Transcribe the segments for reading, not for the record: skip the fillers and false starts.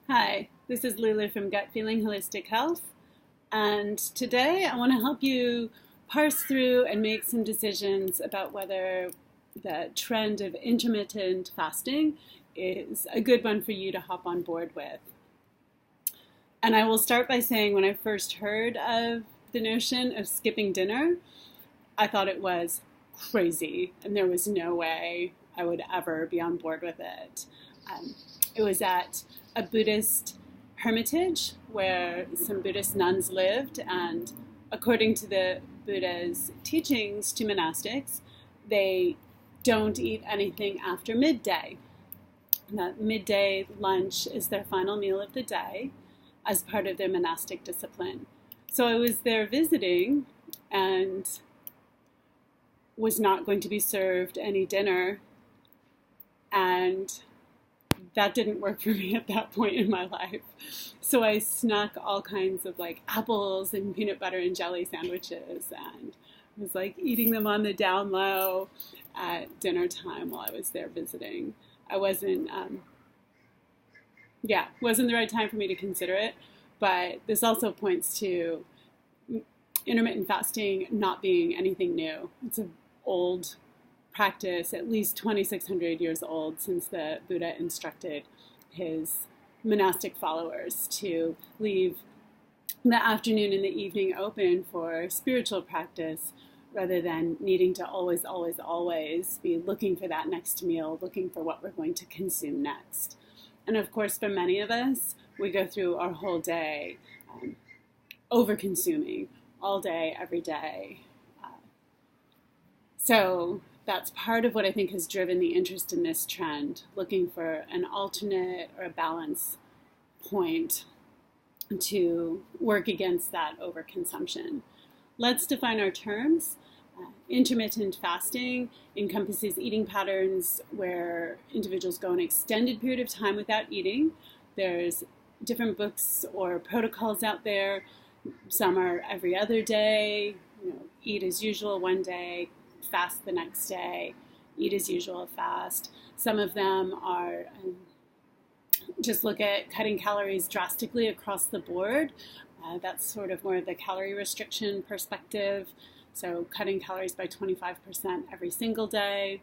Hi, this is Lulu from Gut Feeling Holistic Health, and today I want to help you parse through and make some decisions about whether the trend of intermittent fasting is a good one for you to hop on board with. And I will start by saying when I first heard of the notion of skipping dinner, I thought it was crazy, and there was no way I would ever be on board with it. It was at a Buddhist hermitage where some Buddhist nuns lived, and according to the Buddha's teachings to monastics, they don't eat anything after midday. That midday lunch is their final meal of the day as part of their monastic discipline. So I was there visiting and was not going to be served any dinner, and that didn't work for me at that point in my life. So I snuck all kinds of apples and peanut butter and jelly sandwiches and was eating them on the down low at dinner time while I was there visiting. I wasn't the right time for me to consider it, but this also points to intermittent fasting not being anything new. It's an old practice, at least 2,600 years old, since the Buddha instructed his monastic followers to leave the afternoon and the evening open for spiritual practice rather than needing to always be looking for that next meal, looking for what we're going to consume next. And of course, for many of us, we go through our whole day over-consuming all day, every day. So that's part of what I think has driven the interest in this trend, looking for an alternate or a balance point to work against that overconsumption. Let's define our terms. Intermittent fasting encompasses eating patterns where individuals go an extended period of time without eating. There's different books or protocols out there. Some are every other day, eat as usual one day, fast the next day, eat as usual, fast. Some of them are just look at cutting calories drastically across the board. That's sort of more of the calorie restriction perspective. So cutting calories by 25% every single day.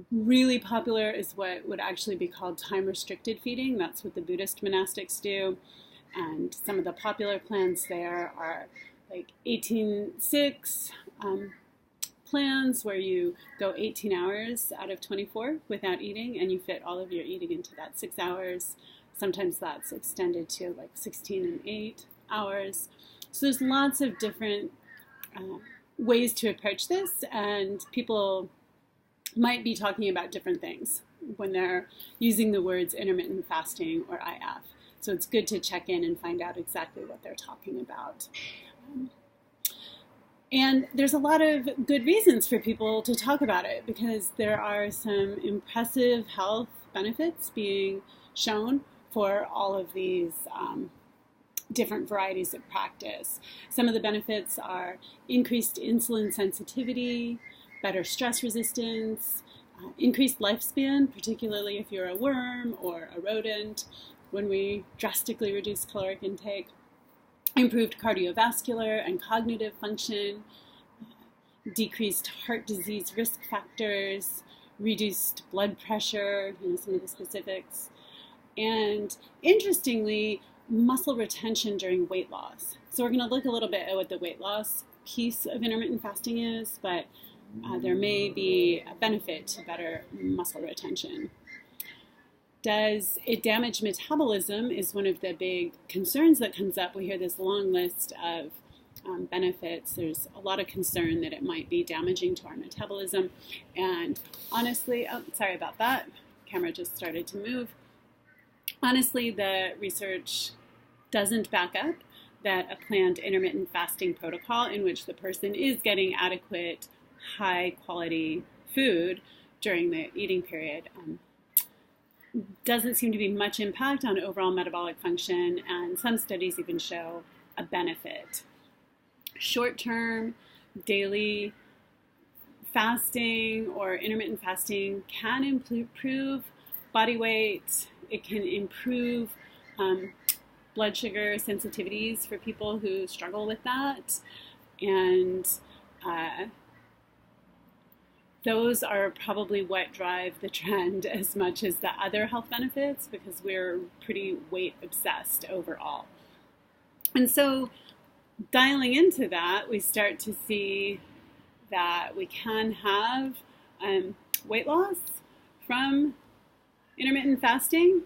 Really popular is what would actually be called time-restricted feeding. That's what the Buddhist monastics do. And some of the popular plans there are 18-6, plans where you go 18 hours out of 24 without eating, and you fit all of your eating into that 6 hours. Sometimes that's extended to 16 and 8 hours. So there's lots of different ways to approach this, and people might be talking about different things when they're using the words intermittent fasting or IF. So it's good to check in and find out exactly what they're talking about. And there's a lot of good reasons for people to talk about it, because there are some impressive health benefits being shown for all of these different varieties of practice. Some of the benefits are increased insulin sensitivity, better stress resistance, increased lifespan, particularly if you're a worm or a rodent, when we drastically reduce caloric intake. Improved cardiovascular and cognitive function, decreased heart disease risk factors, reduced blood pressure, some of the specifics, and interestingly, muscle retention during weight loss. So we're going to look a little bit at what the weight loss piece of intermittent fasting is, but there may be a benefit to better muscle retention. Does it damage metabolism is one of the big concerns that comes up. We hear this long list of benefits. There's a lot of concern that it might be damaging to our metabolism. And honestly, sorry about that. Camera just started to move. Honestly, the research doesn't back up that a planned intermittent fasting protocol in which the person is getting adequate, high quality food during the eating period doesn't seem to be much impact on overall metabolic function, and some studies even show a benefit. Short-term, daily fasting or intermittent fasting can improve body weight it can improve blood sugar sensitivities for people who struggle with that. And those are probably what drive the trend as much as the other health benefits, because we're pretty weight obsessed overall. And so dialing into that, we start to see that we can have weight loss from intermittent fasting.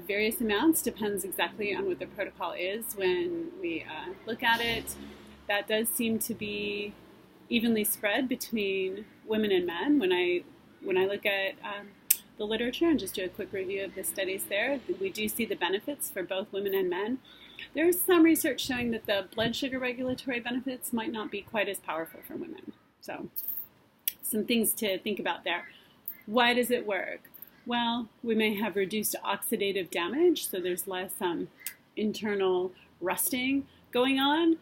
Various amounts, depends exactly on what the protocol is when we look at it. That does seem to be evenly spread between women and men. When I look at the literature and just do a quick review of the studies there, we do see the benefits for both women and men. There's some research showing that the blood sugar regulatory benefits might not be quite as powerful for women. So some things to think about there. Why does it work? Well, we may have reduced oxidative damage, so there's less internal rusting going on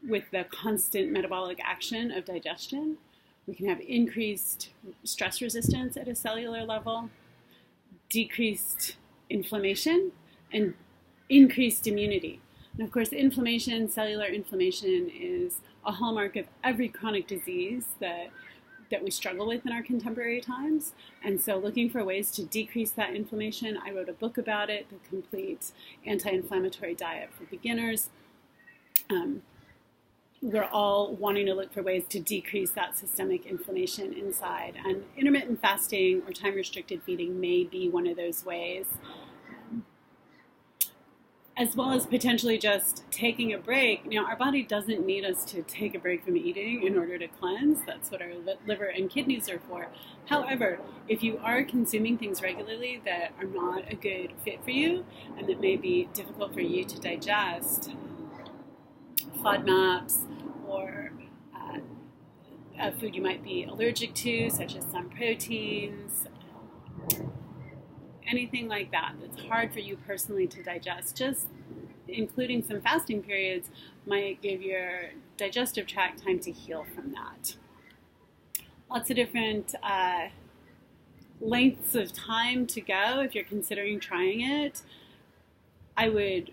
with the constant metabolic action of digestion. We can have increased stress resistance at a cellular level, decreased inflammation, and increased immunity. And of course, inflammation, cellular inflammation, is a hallmark of every chronic disease that we struggle with in our contemporary times. And so looking for ways to decrease that inflammation, I wrote a book about it, The Complete Anti-Inflammatory Diet for Beginners. We're all wanting to look for ways to decrease that systemic inflammation inside. And intermittent fasting or time-restricted feeding may be one of those ways, as well as potentially just taking a break. You know, our body doesn't need us to take a break from eating in order to cleanse. That's what our liver and kidneys are for. However, if you are consuming things regularly that are not a good fit for you and that may be difficult for you to digest, FODMAPs or food you might be allergic to, such as some proteins, anything like that that's hard for you personally to digest, just including some fasting periods might give your digestive tract time to heal from that. Lots of different lengths of time to go if you're considering trying it. I would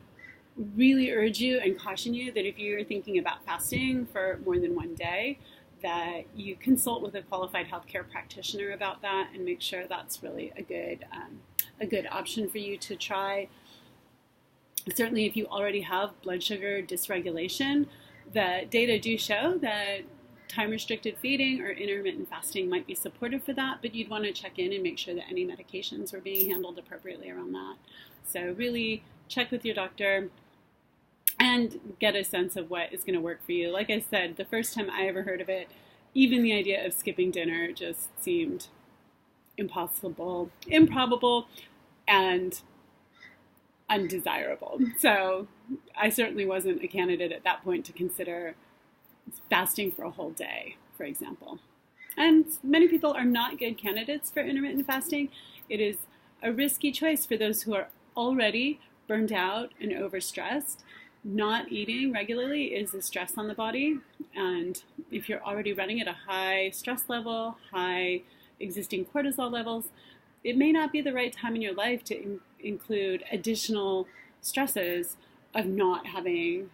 really urge you and caution you that if you're thinking about fasting for more than one day, that you consult with a qualified healthcare practitioner about that and make sure that's really a good option for you to try. Certainly, if you already have blood sugar dysregulation, the data do show that time-restricted feeding or intermittent fasting might be supportive for that, but you'd want to check in and make sure that any medications are being handled appropriately around that. So really check with your doctor and get a sense of what is going to work for you. Like I said, the first time I ever heard of it, even the idea of skipping dinner just seemed impossible, improbable, and undesirable. So I certainly wasn't a candidate at that point to consider fasting for a whole day, for example. And many people are not good candidates for intermittent fasting. It is a risky choice for those who are already burned out and overstressed. Not eating regularly is a stress on the body, and if you're already running at a high stress level, high existing cortisol levels, it may not be the right time in your life to include additional stresses of not having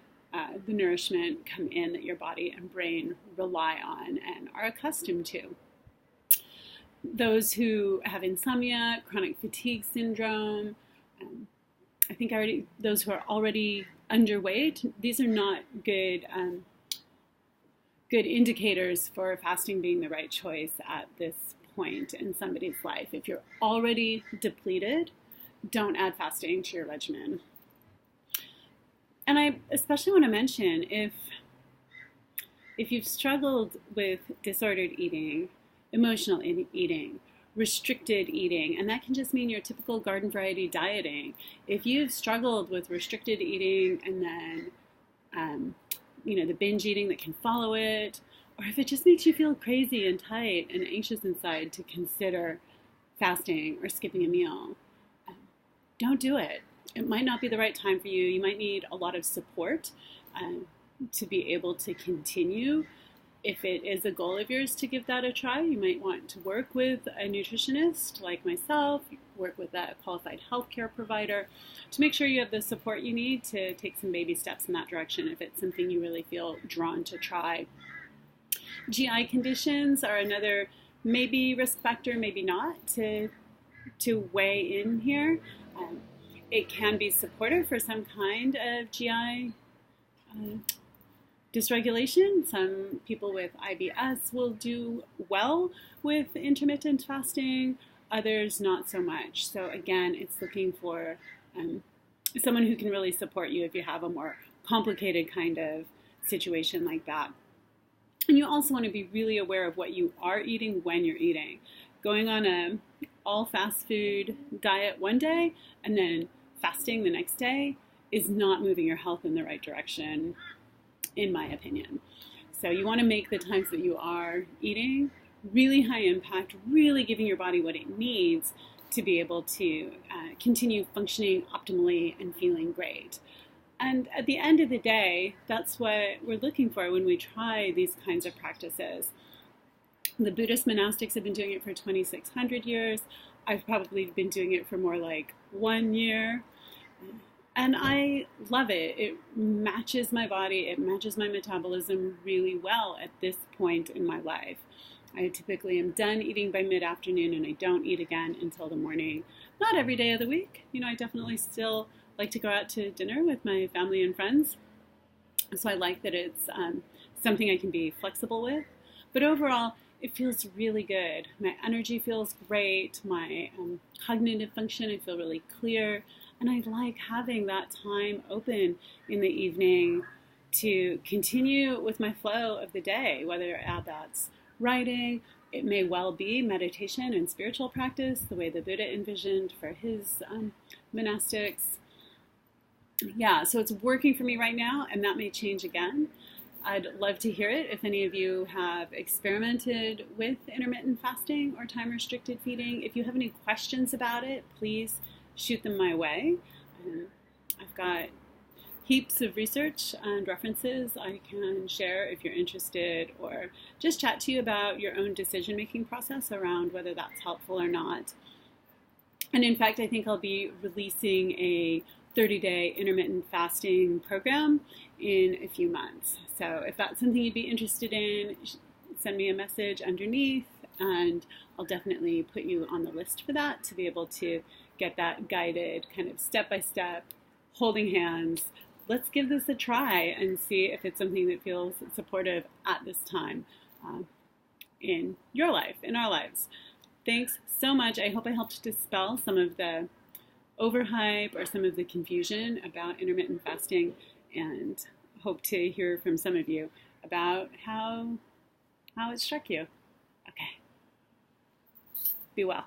the nourishment come in that your body and brain rely on and are accustomed to. Those who have insomnia, chronic fatigue syndrome, those who are already underweight, these are not good indicators for fasting being the right choice at this point in somebody's life. If you're already depleted, don't add fasting to your regimen. And I especially want to mention, if you've struggled with disordered eating, emotional eating, restricted eating, and that can just mean your typical garden variety dieting. If you've struggled with restricted eating and then, the binge eating that can follow it, or if it just makes you feel crazy and tight and anxious inside to consider fasting or skipping a meal, don't do it. It might not be the right time for you. You might need a lot of support to be able to continue. If it is a goal of yours to give that a try, you might want to work with a nutritionist like myself, work with a qualified healthcare provider to make sure you have the support you need to take some baby steps in that direction if it's something you really feel drawn to try. GI conditions are another maybe risk factor, maybe not, to weigh in here. It can be supportive for some kind of GI dysregulation. Some people with IBS will do well with intermittent fasting, others not so much. So again, it's looking for someone who can really support you if you have a more complicated kind of situation like that. And you also want to be really aware of what you are eating when you're eating. Going on a all fast food diet one day and then fasting the next day is not moving your health in the right direction, in my opinion. So you want to make the times that you are eating really high impact, really giving your body what it needs to be able to continue functioning optimally and feeling great. And at the end of the day, that's what we're looking for when we try these kinds of practices. The Buddhist monastics have been doing it for 2,600 years. I've probably been doing it for more like 1 year. And I love it. It matches my body. It matches my metabolism really well at this point in my life. I typically am done eating by mid-afternoon and I don't eat again until the morning. Not every day of the week. You know, I definitely still like to go out to dinner with my family and friends. So I like that it's something I can be flexible with. But overall, it feels really good. My energy feels great. My cognitive function, I feel really clear. And I like having that time open in the evening to continue with my flow of the day, whether that's writing, it may well be meditation and spiritual practice, the way the Buddha envisioned for his monastics. Yeah, so it's working for me right now, and that may change again. I'd love to hear it if any of you have experimented with intermittent fasting or time-restricted feeding. If you have any questions about it, please shoot them my way. I've got heaps of research and references I can share if you're interested, or just chat to you about your own decision-making process around whether that's helpful or not. And in fact, I think I'll be releasing a 30-day intermittent fasting program in a few months. So if that's something you'd be interested in, send me a message underneath and I'll definitely put you on the list for that to be able to get that guided kind of step-by-step, holding hands. Let's give this a try and see if it's something that feels supportive at this time in your life, in our lives. Thanks so much. I hope I helped dispel some of the overhype or some of the confusion about intermittent fasting, and hope to hear from some of you about how it struck you. Okay. Be well.